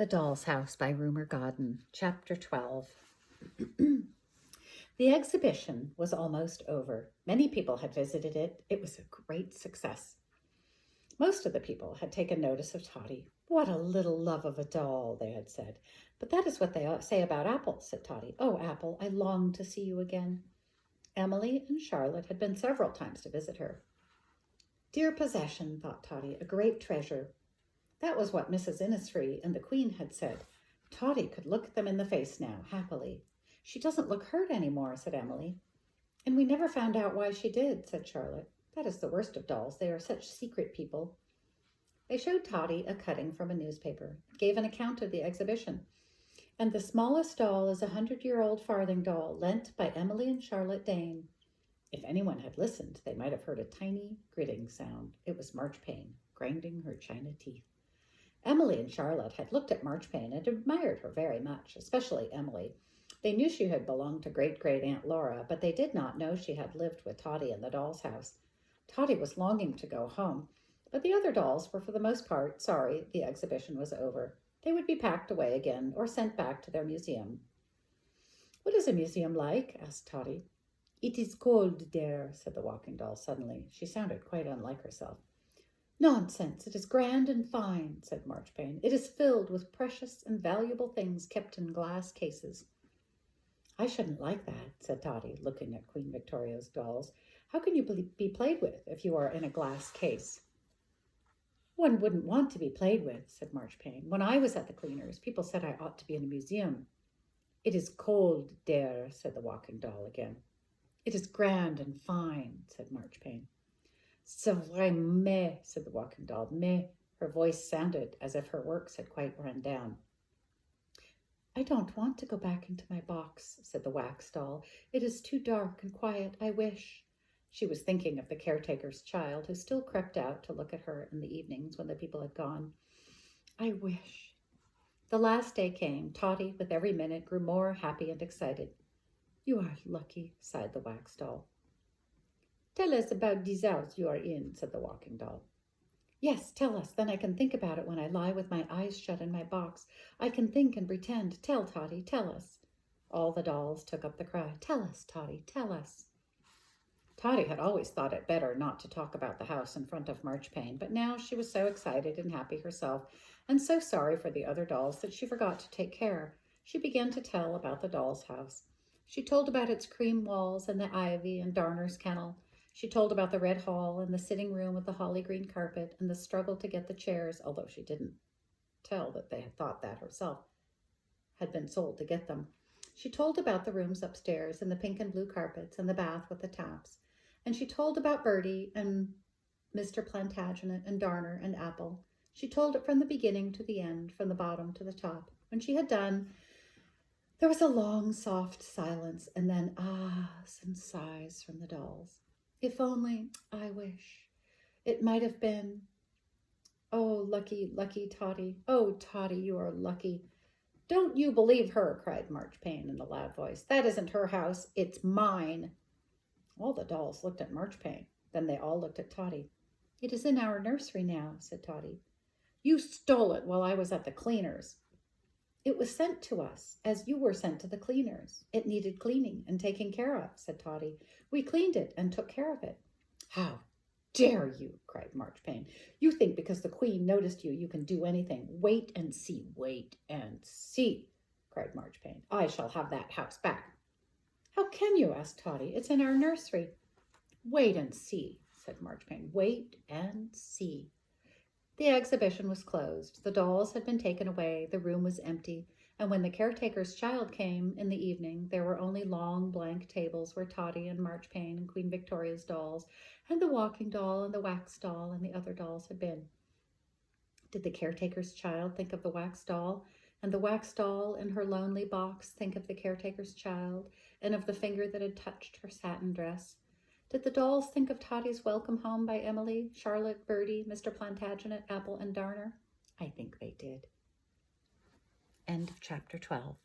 The Doll's House by Rumer Godden, Chapter 12. The exhibition was almost over. Many people had visited it. It was a great success. Most of the people had taken notice of Toddy. "What a little love of a doll," they had said. "But that is what they say about Apple," said Toddy. "Oh, Apple, I long to see you again." Emily and Charlotte had been several times to visit her. "Dear possession," thought Toddy, "a great treasure." That was what Mrs. Innisfree and the Queen had said. Toddy could look them in the face now, happily. "She doesn't look hurt any more," said Emily. "And we never found out why she did," said Charlotte. "That is the worst of dolls. They are such secret people." They showed Toddy a cutting from a newspaper, gave an account of the exhibition. "And the smallest doll is a 100-year-old farthing doll, lent by Emily and Charlotte Dane." If anyone had listened, they might have heard a tiny gritting sound. It was Marchpane, grinding her china teeth. Emily and Charlotte had looked at Marchpane and admired her very much, especially Emily. They knew she had belonged to great-great-aunt Laura, but they did not know she had lived with Toddy in the doll's house. Toddy was longing to go home, but the other dolls were for the most part sorry the exhibition was over. They would be packed away again or sent back to their museum. "What is a museum like?" asked Toddy. "It is cold there," said the walking doll suddenly. She sounded quite unlike herself. "Nonsense, it is grand and fine," said Marchpane. "It is filled with precious and valuable things kept in glass cases." "I shouldn't like that," said Toddy, looking at Queen Victoria's dolls. "How can you be played with if you are in a glass case?" "One wouldn't want to be played with," said Marchpane. "When I was at the cleaners, people said I ought to be in a museum." "It is cold there," said the walking doll again. "It is grand and fine," said Marchpane. "C'est vrai, mais," said the walking doll. "Mais." Her voice sounded as if her works had quite run down. "I don't want to go back into my box," said the wax doll. "It is too dark and quiet. I wish." She was thinking of the caretaker's child, who still crept out to look at her in the evenings when the people had gone. "I wish." The last day came. Toddy, with every minute, grew more happy and excited. "You are lucky," sighed the wax doll. "Tell us about this house you are in," said the walking doll. "Yes, tell us. Then I can think about it when I lie with my eyes shut in my box. I can think and pretend. Tell, Toddy, tell us." All the dolls took up the cry. "Tell us, Toddy, tell us." Toddy had always thought it better not to talk about the house in front of Marchpane, but now she was so excited and happy herself, and so sorry for the other dolls that she forgot to take care. She began to tell about the doll's house. She told about its cream walls and the ivy and Darner's kennel. She told about the red hall and the sitting room with the holly green carpet and the struggle to get the chairs, although she didn't tell that they had thought that herself had been sold to get them. She told about the rooms upstairs and the pink and blue carpets and the bath with the taps. And she told about Bertie and Mr. Plantagenet and Darner and Apple. She told it from the beginning to the end, from the bottom to the top. When she had done, there was a long, soft silence, and then ahs and sighs from the dolls. "If only, I wish, it might have been. Oh, lucky, lucky Toddy. Oh, Toddy, you are lucky." "Don't you believe her," cried Marchpane in a loud voice. "That isn't her house. It's mine." All the dolls looked at Marchpane. Then they all looked at Toddy. "It is in our nursery now," said Toddy. "You stole it while I was at the cleaners." "It was sent to us, as you were sent to the cleaners. It needed cleaning and taking care of," said Toddy. "We cleaned it and took care of it." "How dare you!" cried Marchpane. "You think because the Queen noticed you, you can do anything. Wait and see, wait and see," cried Marchpane. "I shall have that house back." "How can you?" asked Toddy. "It's in our nursery." "Wait and see," said Marchpane. "Wait and see." The exhibition was closed. The dolls had been taken away. The room was empty. And when the caretaker's child came in the evening, there were only long blank tables where Toddy and Marchpane and Queen Victoria's dolls and the walking doll and the wax doll and the other dolls had been. Did the caretaker's child think of the wax doll? And the wax doll in her lonely box think of the caretaker's child and of the finger that had touched her satin dress? Did the dolls think of Toddy's welcome home by Emily, Charlotte, Bertie, Mr. Plantagenet, Apple, and Darner? I think they did. End of chapter 12.